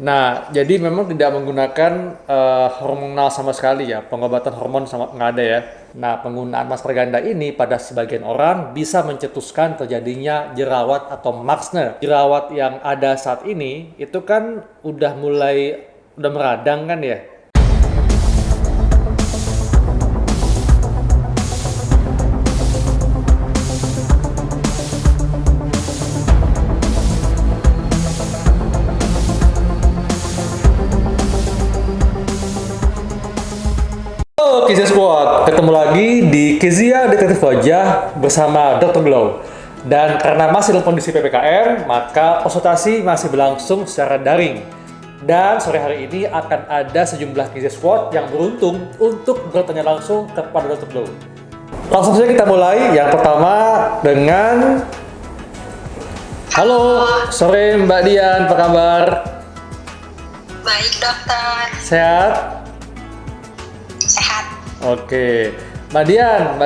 Nah, jadi memang tidak menggunakan hormonal sama sekali ya, pengobatan hormon sama nggak ada ya. Nah, penggunaan masker ganda ini pada sebagian orang bisa mencetuskan terjadinya jerawat atau maksne. Jerawat yang ada saat ini itu kan udah meradang kan ya. Halo Kizia Squad, ketemu lagi di Kizia Detektif Wajah bersama Dr. Glow. Dan karena masih dalam kondisi PPKM, maka konsultasi masih berlangsung secara daring. Dan sore hari ini akan ada sejumlah Kizia Squad yang beruntung untuk bertanya langsung kepada Dr. Glow. Langsung saja kita mulai. Yang pertama dengan Halo, sore Mbak Dian, apa kabar? Baik dokter, Sehat? sehat. Oke. Mbak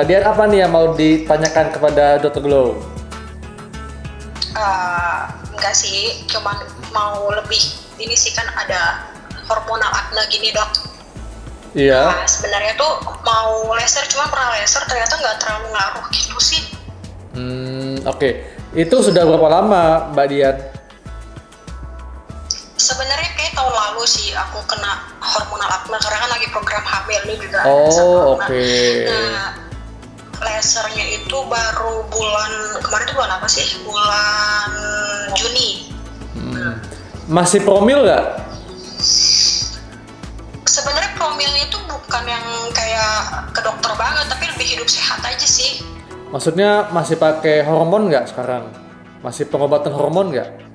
Dian apa nih yang mau ditanyakan kepada Dr. Glow? Enggak sih, cuman mau lebih ini sih kan ada hormonal acne gini dok. Iya. Nah, sebenarnya tuh mau laser, cuma pernah laser ternyata nggak terlalu ngaruh gitu sih. Oke. Itu sudah berapa lama, Mbak Dian? Sebenarnya kayak tahun lalu sih aku kena hormonal acne karena kan lagi program hamil nih juga. ada Oh, satu oke. acne. Nah, lasernya itu baru bulan kemarin tuh bulan apa sih? Bulan Juni. Masih promil nggak? Sebenarnya promilnya itu bukan yang kayak ke dokter banget, tapi lebih hidup sehat aja sih. Maksudnya masih pakai hormon nggak sekarang? Masih pengobatan hormon nggak?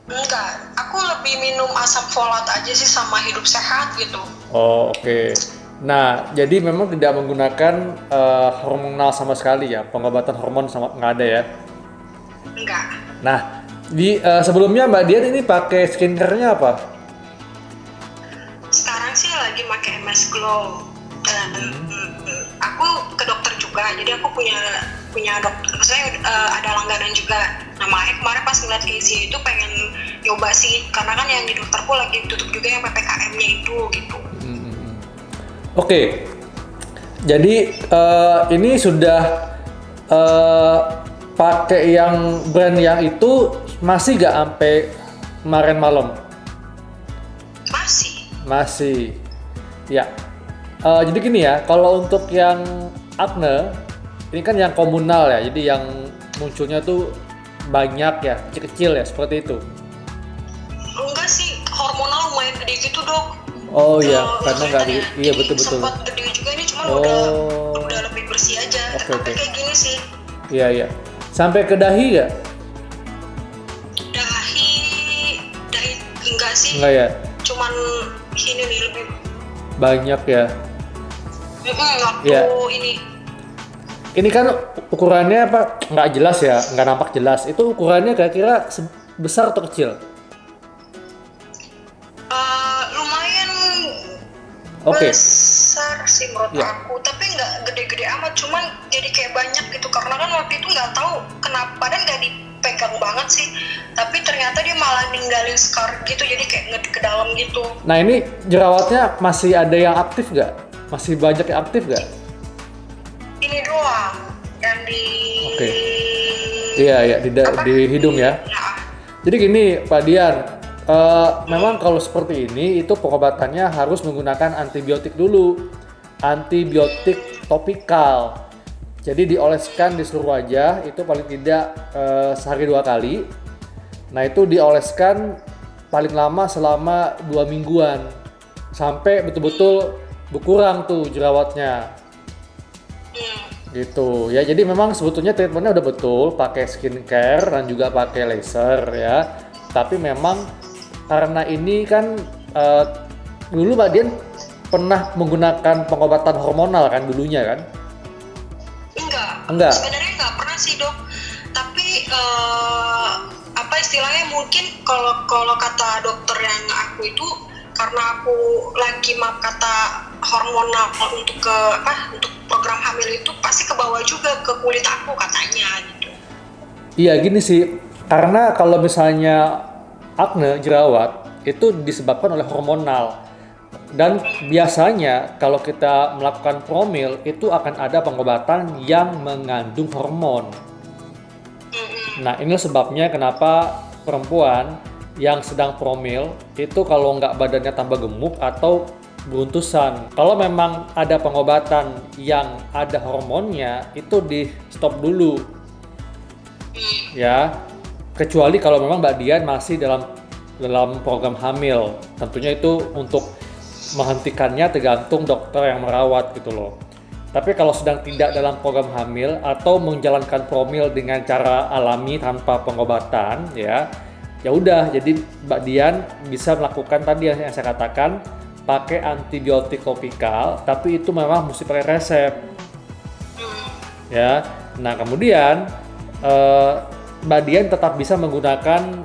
Enggak, aku lebih minum asam folat aja sih sama hidup sehat gitu. Oh, oke. Nah, jadi memang tidak menggunakan hormonal sama sekali ya, pengobatan hormon sama nggak ada ya. Enggak. Nah, sebelumnya Mbak Dian ini pakai skincare-nya apa? Sekarang sih lagi pakai MS Glow. Dan aku ke dokter juga, jadi aku punya dokter, saya ada langganan juga. Nah, makanya kemarin pas ngeliat Casey itu pengen nyoba sih, karena kan yang di dokterku lagi tutup juga yang PPKM-nya itu gitu. Oke. Jadi ini sudah pakai yang brand yang itu masih nggak sampai kemarin malam? Masih. Masih. Ya. Jadi gini ya, kalau untuk yang acne ini kan yang komunal ya, jadi yang munculnya tuh banyak ya, kecil-kecil ya, seperti itu. Enggak sih, hormonal lumayan gede gitu dok. Oh iya, karena nggak Kelihatan ya. iya Ini betul-betul. sempat gede juga ini, cuman Oh, udah lebih bersih aja. Oke, Sampai oke. kayak gini sih. Iya iya. Sampai ke dahi nggak? Dahi, dahi enggak sih. Enggak ya, Cuman ini nih lebih banyak ya. waktu Iya. ini Ini kan ukurannya apa? Nggak jelas ya, nggak nampak jelas. Itu ukurannya kira-kira besar atau kecil? lumayan Oke. besar sih menurut Iya. aku, tapi nggak gede-gede amat. Cuman jadi kayak banyak gitu karena kan waktu itu nggak tahu kenapa dan nggak dipegang banget sih. Tapi ternyata dia malah ninggalin scar gitu, jadi kayak ke dalam gitu. Nah ini jerawatnya masih ada yang aktif nggak? Masih banyak yang aktif nggak? Ini doang yang di Oke. Iya iya di hidung ya. Nah, Jadi gini Pak Dian, memang kalau seperti ini itu pengobatannya harus menggunakan antibiotik dulu, antibiotik topikal. Jadi dioleskan di seluruh wajah itu paling tidak sehari 2 kali. Nah itu dioleskan paling lama selama 2 mingguan sampai betul-betul berkurang tuh jerawatnya. Gitu ya, jadi memang sebetulnya treatmentnya udah betul pakai skincare dan juga pakai laser ya, tapi memang karena ini kan dulu Mbak Dian pernah menggunakan pengobatan hormonal kan dulunya kan? Enggak. sebenarnya nggak pernah sih dok. Tapi apa istilahnya, mungkin kalau kata dokter yang aku itu karena aku lagi kata hormonal untuk untuk program hamil itu pasti ke bawah juga ke kulit aku katanya gitu. Iya gini sih, karena kalau misalnya acne jerawat itu disebabkan oleh hormonal. Dan biasanya kalau kita melakukan promil itu akan ada pengobatan yang mengandung hormon. Nah, inilah sebabnya kenapa perempuan yang sedang promil itu kalau nggak badannya tambah gemuk atau beruntusan. Kalau memang ada pengobatan yang ada hormonnya, itu di stop dulu. Ya, kecuali kalau memang Mbak Dian masih dalam program hamil. Tentunya itu untuk menghentikannya tergantung dokter yang merawat gitu loh. Tapi kalau sedang tidak dalam program hamil atau menjalankan promil dengan cara alami tanpa pengobatan, ya udah. Jadi Mbak Dian bisa melakukan tadi yang saya katakan, pakai antibiotik topikal, tapi itu memang mesti pakai resep. Ya, nah kemudian Mbak Dian tetap bisa menggunakan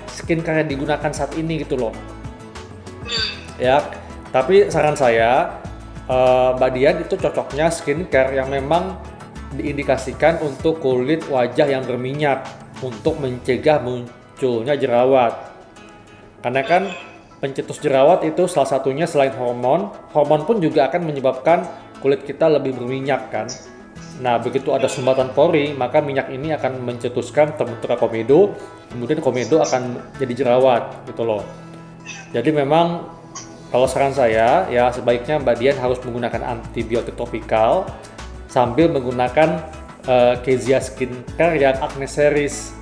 skincare yang digunakan saat ini gitu loh. Ya, tapi saran saya Mbak Dian itu cocoknya skincare yang memang diindikasikan untuk kulit wajah yang berminyak untuk mencegah munculnya jerawat. Karena kan pencetus jerawat itu salah satunya selain hormon pun juga akan menyebabkan kulit kita lebih berminyak kan. Nah, begitu ada sumbatan pori, maka minyak ini akan mencetuskan terbentuknya komedo, kemudian komedo akan jadi jerawat gitu loh. Jadi memang kalau saran saya, ya sebaiknya Mbak Dian harus menggunakan antibiotik topikal sambil menggunakan Kezia Skincare yang Acne Series.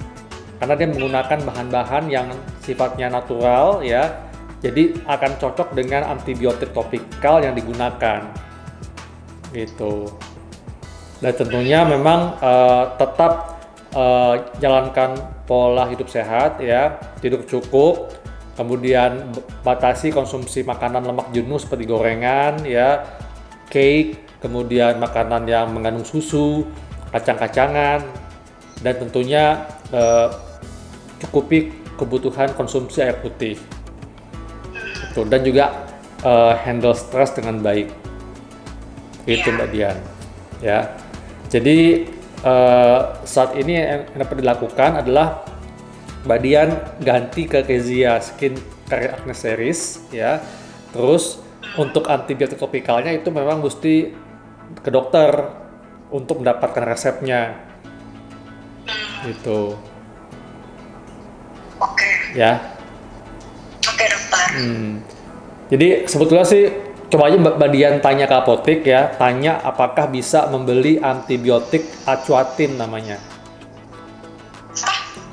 Karena dia menggunakan bahan-bahan yang sifatnya natural ya. Jadi akan cocok dengan antibiotik topikal yang digunakan. Gitu. Dan tentunya memang tetap jalankan pola hidup sehat ya, tidur cukup. Kemudian batasi konsumsi makanan lemak jenuh seperti gorengan, ya, cake, kemudian makanan yang mengandung susu, kacang-kacangan, dan tentunya cukupi kebutuhan konsumsi air putih. Itu. Dan juga handle stres dengan baik. Itu Mbak Dian. Ya. Jadi saat ini yang dapat dilakukan adalah Mbak Dian ganti ke Kezia Skincare Acne Series ya. Terus untuk antibiotik topikalnya itu memang mesti ke dokter untuk mendapatkan resepnya. Gitu. Oke. Ya. Oke, dokter. Jadi sebetulnya sih coba aja Mbak Dian tanya ke apotek ya, tanya apakah bisa membeli antibiotik Aquatim namanya.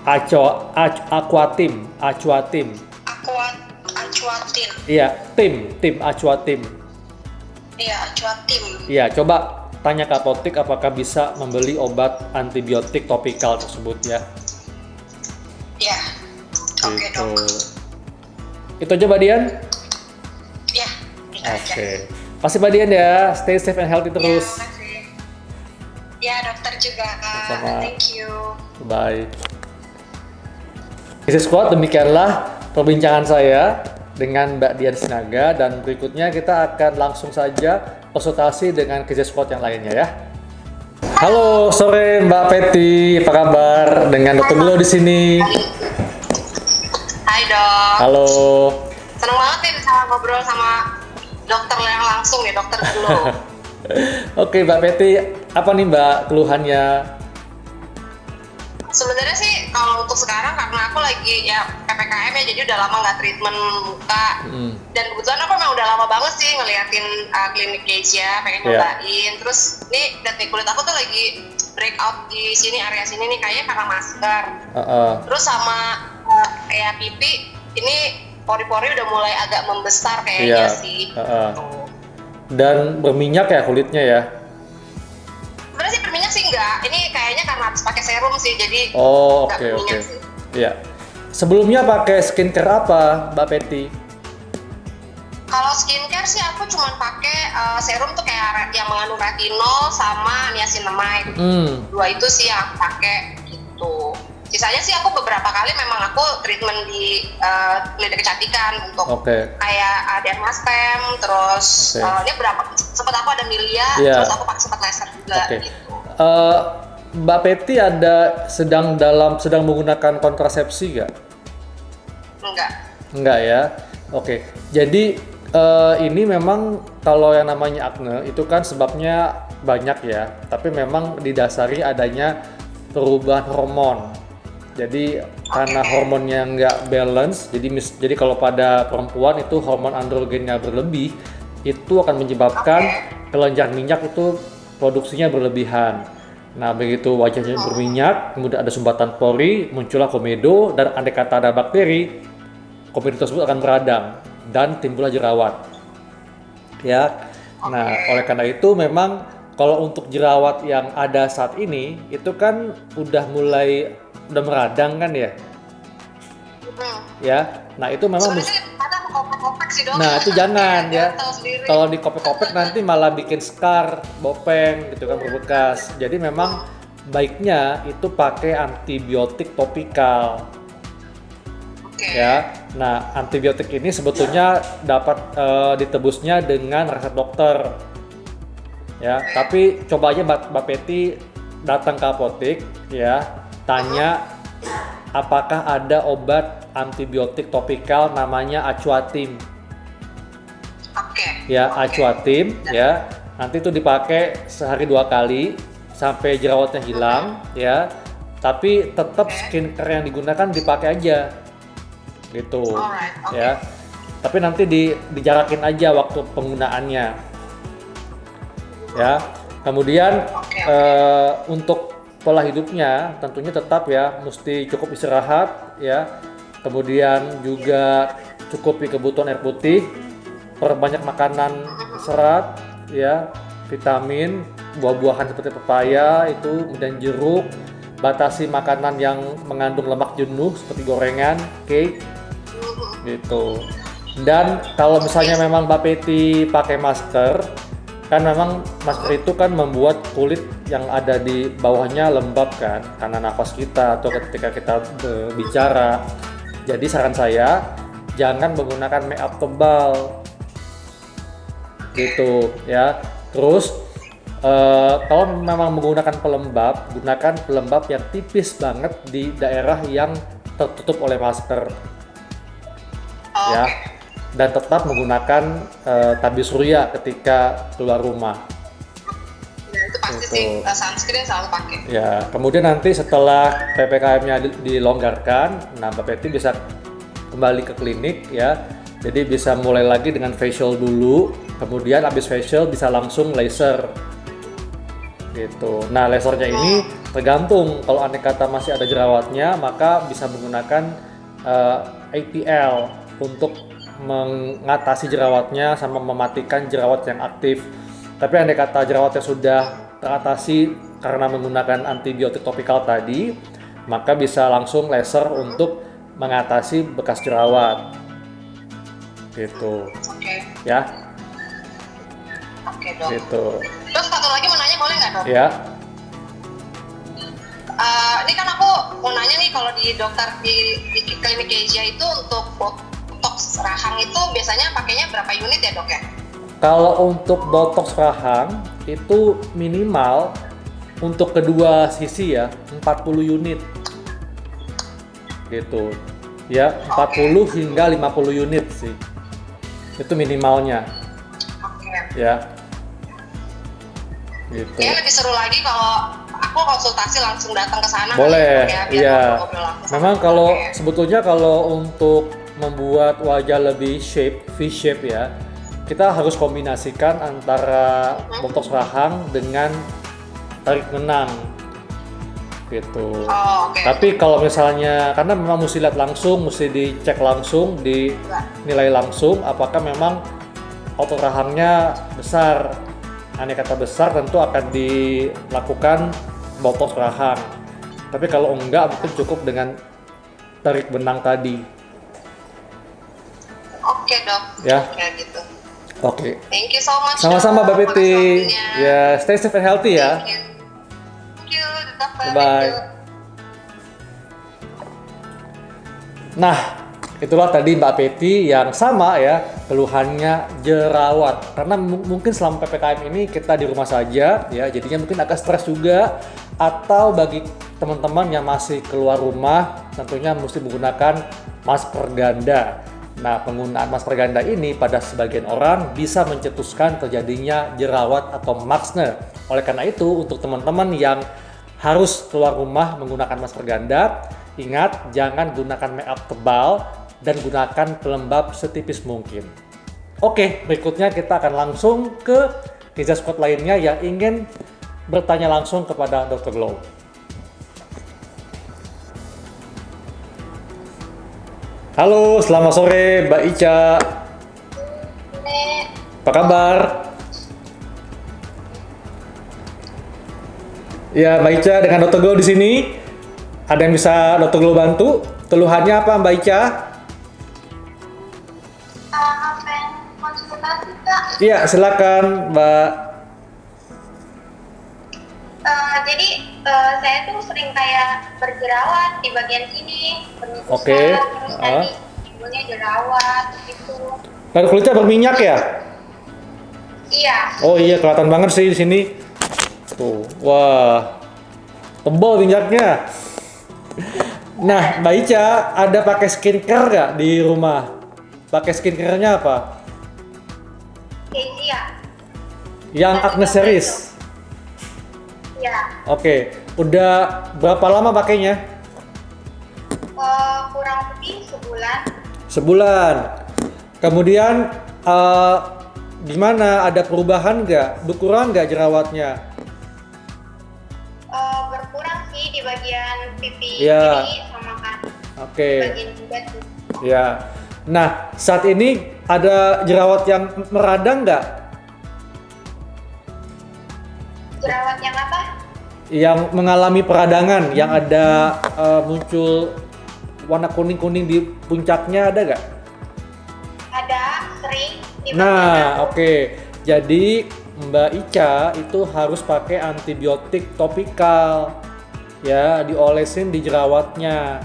Aquatim. Aquatin. Iya, tim Aquatim. Iya, Aquatim. Iya, coba tanya ke apotek apakah bisa membeli obat antibiotik topikal tersebut ya. Iya. Oke, Gitu. Dok. Itu aja Mbak Dian? Iya, itu aja. Oke. Makasih Mbak Dian ya, stay safe and healthy terus. Ya, makasih. Ya, dokter juga, Kak. Sama. Thank you. Bye. Isi Squad, demikianlah perbincangan saya dengan Mbak Dian Sinaga, dan berikutnya kita akan langsung saja konsultasi dengan Isi Squad yang lainnya ya. Halo, sore Mbak Peti, apa kabar? Dengan Dr. Glo di sini. Hai, Dok. Halo. Seneng banget nih bisa ngobrol sama dokter yang langsung nih, Dokter Glo. Oke, Mbak Peti, apa nih Mbak keluhannya? Sebenarnya sih kalau untuk sekarang karena aku lagi ya PPKM ya, jadi udah lama nggak treatment muka. Dan kebetulan aku memang udah lama banget sih ngeliatin klinik Kezia, pengen nyobain. Terus nih lihat nih kulit aku tuh lagi breakout di sini, area sini nih kayaknya karena masker. Terus sama kayak pipi ini pori-pori udah mulai agak membesar kayaknya sih. Dan berminyak ya kulitnya ya? Sebenarnya sih berminyak sih enggak, ini kayaknya karena habis pakai serum sih, jadi oke. sih. Iya. Sebelumnya pakai skincare apa Mbak Peti? Kalau skincare sih aku cuma pakai serum tuh kayak yang mengandung retinol sama niacinamide. Dua itu sih yang aku pakai gitu. Sisanya sih aku beberapa kali memang aku treatment di klinik kecantikan untuk kayak dermastem, terus ini berapa sempat aku ada milia, terus aku sempat laser juga gitu. Mbak Peti sedang menggunakan kontrasepsi nggak? Enggak. Enggak ya. Oke. Jadi ini memang kalau yang namanya akne itu kan sebabnya banyak ya. Tapi memang didasari adanya perubahan hormon. Jadi karena hormonnya nggak balance, jadi kalau pada perempuan itu hormon androgennya berlebih, itu akan menyebabkan kelenjar minyak itu produksinya berlebihan. Nah, begitu wajahnya berminyak, kemudian ada sumbatan pori, muncullah komedo, dan andai kata ada bakteri, komedo tersebut akan meradang dan timbullah jerawat. Ya. Nah, oleh karena itu memang kalau untuk jerawat yang ada saat ini itu kan udah meradang kan ya. Ya. Nah, itu memang ada kopek-kopek sih dok. Nah, itu jangan ya. Tahu sendiri. Kalau dikopek-kopek nanti malah bikin scar, bopeng gitu kan, berbekas. Jadi memang baiknya itu pakai antibiotik topikal. Ya. Nah, antibiotik ini sebetulnya dapat ditebusnya dengan resep dokter. Ya, tapi coba aja Mbak Peti datang ke apotek ya, tanya apakah ada obat antibiotik topikal namanya Acuatim. Ya, Acuatim ya. Nanti itu dipakai sehari 2 kali sampai jerawatnya hilang ya. Tapi tetap skincare yang digunakan dipakai aja. Gitu. Ya. Tapi nanti dijarakin aja waktu penggunaannya. Ya, kemudian untuk pola hidupnya tentunya tetap ya mesti cukup istirahat ya, kemudian juga cukupi kebutuhan air putih, perbanyak makanan serat ya, vitamin, buah-buahan seperti pepaya itu, kemudian jeruk, batasi makanan yang mengandung lemak jenuh seperti gorengan, cake gitu. Dan kalau misalnya memang Mbak Peti pakai masker, kan memang masker itu kan membuat kulit yang ada di bawahnya lembab kan karena nafas kita atau ketika kita bicara. Jadi saran saya jangan menggunakan make up tebal gitu ya. Terus kalau memang menggunakan pelembab, gunakan pelembab yang tipis banget di daerah yang tertutup oleh masker ya. Dan tetap menggunakan tabir surya ketika keluar rumah. Ya, itu pasti sih sunscreen selalu pakai. Ya, kemudian nanti setelah PPKM-nya dilonggarkan, nah Mbak Peti bisa kembali ke klinik ya. Jadi bisa mulai lagi dengan facial dulu, kemudian habis facial bisa langsung laser. Gitu. Nah, lasernya ini tergantung. Kalau andai kata masih ada jerawatnya, maka bisa menggunakan IPL untuk mengatasi jerawatnya sama mematikan jerawat yang aktif. Tapi andai kata jerawatnya sudah teratasi karena menggunakan antibiotik topikal tadi, maka bisa langsung laser untuk mengatasi bekas jerawat. Gitu. Ya. Oke, dok. Gitu. Terus satu lagi mau nanya, boleh nggak dok? Ya. Ini kan aku mau nanya nih, kalau di dokter di klinik Asia itu untuk botox rahang itu biasanya pakainya berapa unit ya dok ya? Kalau untuk botox rahang itu minimal untuk kedua sisi ya 40 unit gitu ya, 40 hingga 50 unit sih itu minimalnya. Ya gitu. Kayaknya lebih seru lagi kalau aku konsultasi langsung datang ke sana. Boleh ya, iya. Memang kalau sebetulnya kalau untuk membuat wajah lebih V-shape ya, kita harus kombinasikan antara botox rahang dengan tarik benang gitu. Tapi kalau misalnya, karena memang mesti lihat langsung, mesti dicek langsung, dinilai langsung apakah memang otot rahangnya besar. Andai kata besar tentu akan dilakukan botox rahang. Tapi kalau enggak mungkin cukup dengan tarik benang tadi. Oke dok. Ya. Kayak gitu. Oke. Thank you so much. Sama-sama Mbak Peti. Ya, stay safe and healthy ya. Thank you, dokter. Bye. Nah, itulah tadi Mbak Peti yang sama ya, keluhannya jerawat. Karena mungkin selama PPKM ini kita di rumah saja ya, jadinya mungkin agak stres juga. Atau bagi teman-teman yang masih keluar rumah, tentunya mesti menggunakan masker ganda. Nah, penggunaan masker ganda ini pada sebagian orang bisa mencetuskan terjadinya jerawat atau maksne. Oleh karena itu, untuk teman-teman yang harus keluar rumah menggunakan masker ganda, ingat jangan gunakan make up tebal dan gunakan pelembab setipis mungkin. Oke, berikutnya kita akan langsung ke Kiza Squad lainnya yang ingin bertanya langsung kepada Dr. Glow. Halo, selamat sore Mbak Ica. Apa kabar? Ya, Mbak Ica dengan Dr. Glow di sini. Ada yang bisa Dr. Glow bantu? Keluhannya apa Mbak Ica? Pengen konsultasi Kak. Iya, silakan Mbak. Jadi saya tuh sering kayak berjerawat di bagian sini, berminyak Oke. terus tadi timbulnya jerawat gitu. Lalu kulitnya berminyak ya? Iya. Oh iya, kelihatan banget sih di sini. Tuh, wah, tebal minyaknya. Nah, Mbak Ica ada pakai skincare nggak di rumah? Pakai skincare-nya apa? Kezia. Yang Acne Series. Iya. Oke, udah berapa lama pakainya? Kurang lebih sebulan. Sebulan. Kemudian gimana? Ada perubahan nggak? Berkurang nggak jerawatnya? Berkurang sih di bagian pipi Iya. kiri sama kan. Oke. Bagian jidat tuh. Ya. Nah, saat ini ada jerawat yang meradang nggak? Jerawat yang apa? Yang mengalami peradangan, yang ada muncul warna kuning-kuning di puncaknya, ada nggak? Ada, sering di bagian Nah, aku. oke. Jadi Mbak Ica itu harus pakai antibiotik topikal, ya, diolesin di jerawatnya.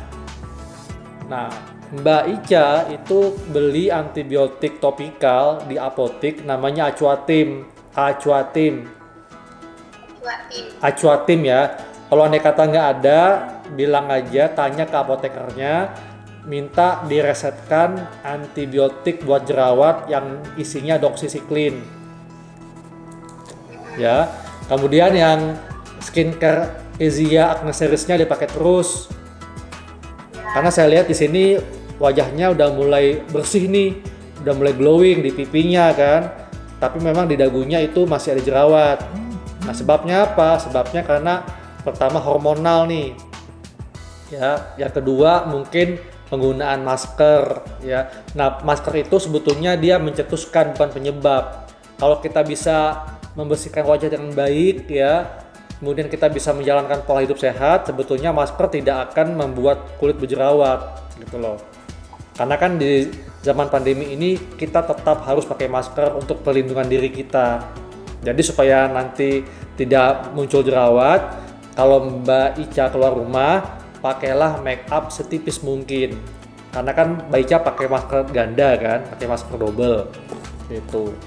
Nah, Mbak Ica itu beli antibiotik topikal di apotik, namanya Acuatim. Acuatim ya. Kalau andai kata nggak ada, bilang aja, tanya ke apotekernya, minta diresepkan antibiotik buat jerawat yang isinya doxycycline. Ya. Kemudian yang skincare Kezia Acne Series-nya dipakai terus. Karena saya lihat di sini wajahnya udah mulai bersih nih, udah mulai glowing di pipinya kan. Tapi memang di dagunya itu masih ada jerawat. Nah, sebabnya apa? Sebabnya karena pertama hormonal nih. Ya, yang kedua mungkin penggunaan masker ya. Nah, masker itu sebetulnya dia mencetuskan bukan penyebab. Kalau kita bisa membersihkan wajah dengan baik ya, kemudian kita bisa menjalankan pola hidup sehat, sebetulnya masker tidak akan membuat kulit berjerawat gitu loh. Karena kan di zaman pandemi ini kita tetap harus pakai masker untuk perlindungan diri kita. Jadi supaya nanti tidak muncul jerawat, kalau Mbak Ica keluar rumah, pakailah make up setipis mungkin. Karena kan Mbak Ica pakai masker ganda kan, pakai masker double gitu.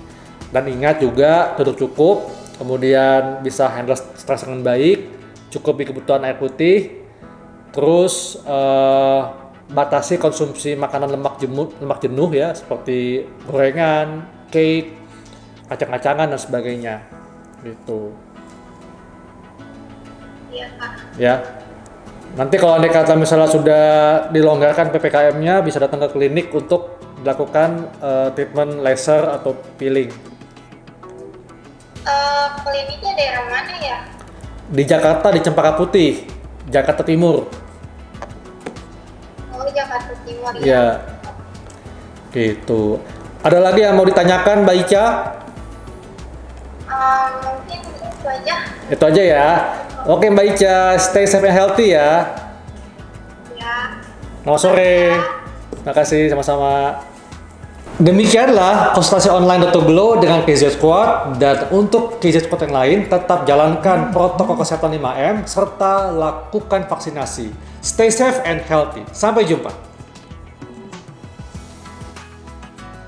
Dan ingat juga duduk cukup, kemudian bisa handle stres dengan baik, cukupi kebutuhan air putih, terus batasi konsumsi makanan lemak jenuh ya, seperti gorengan, cake, kacang-kacangan dan sebagainya gitu. Iya Kak. Ya. Nanti kalau andai kata misalnya sudah dilonggarkan PPKM-nya, bisa datang ke klinik untuk dilakukan treatment laser atau peeling. Kliniknya daerah mana ya? Di Jakarta, di Cempaka Putih, Jakarta Timur. Oh, Jakarta Timur ya. Ya. Gitu. Ada lagi yang mau ditanyakan Mbak Ica? Mungkin itu aja. Itu aja ya. Oke Mbak Ica, stay safe and healthy ya. Ya. Selamat sore. Terima kasih, sama-sama. Demikianlah konsultasi online Dr. Glow dengan KZ Squad, dan untuk KZ Squad yang lain tetap jalankan protokol kesehatan 5M serta lakukan vaksinasi. Stay safe and healthy. Sampai jumpa.